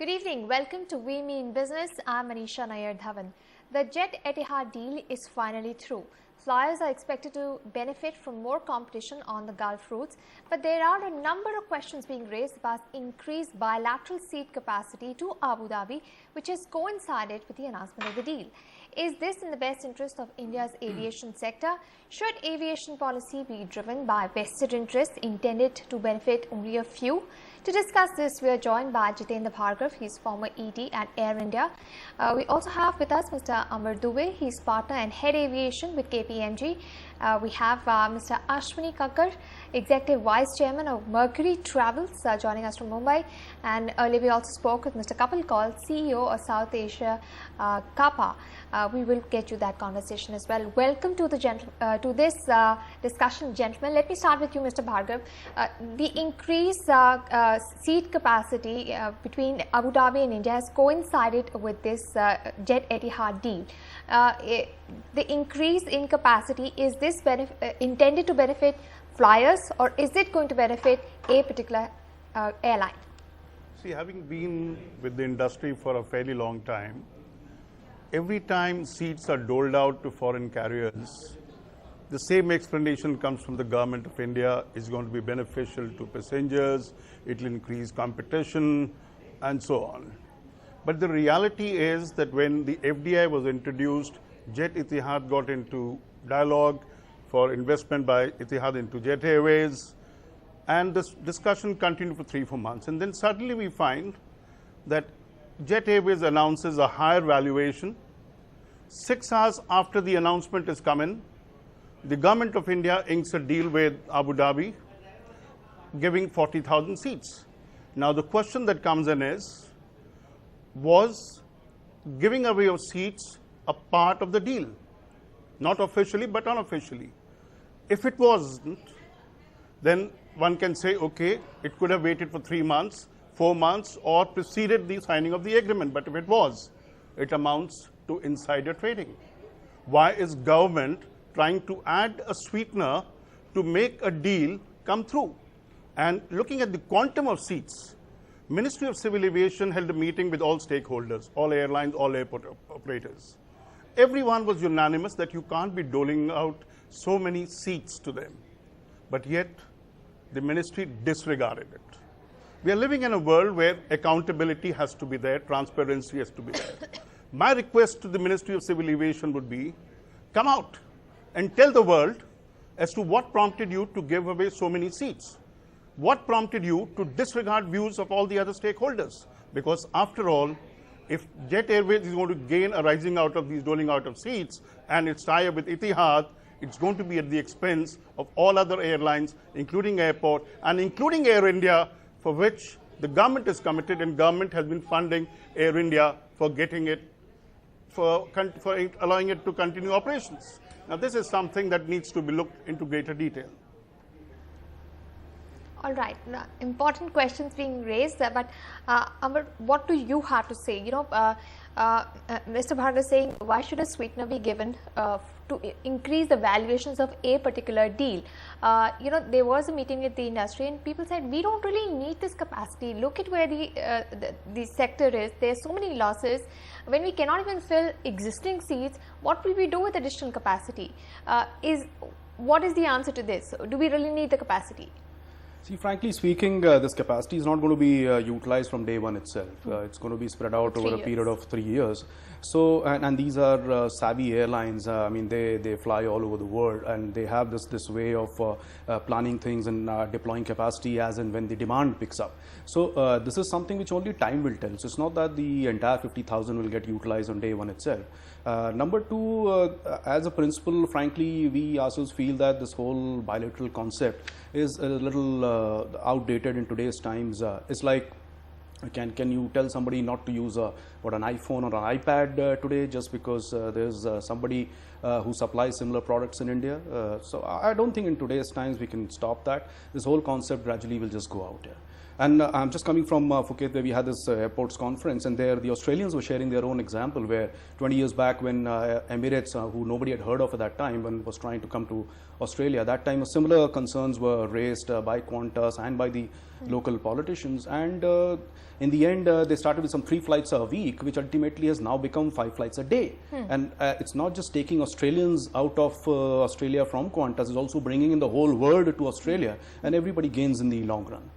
Good evening. Welcome to We Mean Business. I'm Manisha Nair Dhawan. The Jet-Etihad deal is finally through. Flyers are expected to benefit from more competition on the Gulf routes, but there are a number of questions being raised about increased bilateral seat capacity to Abu Dhabi, which has coincided with the announcement of the deal. Is this in the best interest of India's aviation sector? Should aviation policy be driven by vested interests intended to benefit only a few? To discuss this, we are joined by Jitendra Bhargava. He is former ED at Air India. We also have with us Mr. Dubey. He is partner and head aviation with KPMG. We have Mr. Ashwini Kakkar, Executive Vice Chairman of Mercury Travels, joining us from Mumbai. And earlier we also spoke with Mr. Kapil Kaul, CEO of South Asia CAPA. We will get you that conversation as well. Welcome to this discussion, gentlemen. Let me start with you, Mr. Bhargava. The increased seat capacity between Abu Dhabi and India has coincided with this Jet-Etihad deal. The increase in capacity, is this intended to benefit flyers, or is it going to benefit a particular airline? See, having been with the industry for a fairly long time, every time seats are doled out to foreign carriers, the same explanation comes from the government of India. It's going to be beneficial to passengers, it will increase competition, and so on. But the reality is that when the FDI was introduced, Jet-Etihad got into dialogue for investment by Etihad into Jet Airways, and this discussion continued for 3-4 months. And then suddenly we find that Jet Airways announces a higher valuation. 6 hours after the announcement is come in, the government of India inks a deal with Abu Dhabi, giving 40,000 seats. Now the question that comes in is, was giving away of seats a part of the deal? Not officially, but unofficially. If it wasn't, then one can say, okay, it could have waited for 3 months, 4 months, or preceded the signing of the agreement. But if it was, it amounts to insider trading. Why is government trying to add a sweetener to make a deal come through? And looking at the quantum of seats, Ministry of Civil Aviation held a meeting with all stakeholders, all airlines, all airport operators. Everyone was unanimous that you can't be doling out so many seats to them. But yet, the ministry disregarded it. We are living in a world where accountability has to be there, transparency has to be there. My request to the Ministry of Civil Aviation would be, come out and tell the world as to what prompted you to give away so many seats. What prompted you to disregard views of all the other stakeholders? Because after all, if Jet Airways is going to gain arising out of these doling out of seats and its tie-up with Etihad, it's going to be at the expense of all other airlines, including airport and including Air India, for which the government is committed, and government has been funding Air India for getting it, for allowing it to continue operations. Now this is something that needs to be looked into greater detail. All right, now, important questions being raised, but Amar, what do you have to say? Mr. Bhargava is saying, why should a sweetener be given to increase the valuations of a particular deal? There was a meeting with the industry and people said, we don't really need this capacity. Look at where the sector is. There are so many losses. When we cannot even fill existing seats, what will we do with additional capacity? What is the answer to this? Do we really need the capacity? See, frankly speaking, this capacity is not going to be utilized from day one itself. It's going to be spread out over a period of 3 years. So, and these are savvy airlines. I mean, they fly all over the world, and they have this way of planning things and deploying capacity as and when the demand picks up. So, this is something which only time will tell. So, it's not that the entire 50,000 will get utilized on day one itself. Number two, as a principle, frankly, we ourselves feel that this whole bilateral concept is a little outdated in today's times. It's like, can you tell somebody not to use an iPhone or an iPad today just because there's somebody who supplies similar products in India? So I don't think in today's times we can stop that. This whole concept gradually will just go out here. And I'm just coming from Phuket, where we had this airports conference, and there the Australians were sharing their own example, where 20 years back when Emirates, who nobody had heard of at that time, when was trying to come to Australia, that time similar concerns were raised by Qantas and by the local politicians, and in the end they started with some 3 flights a week, which ultimately has now become 5 flights a day. And it's not just taking Australians out of Australia from Qantas, it's also bringing in the whole world to Australia, and everybody gains in the long run.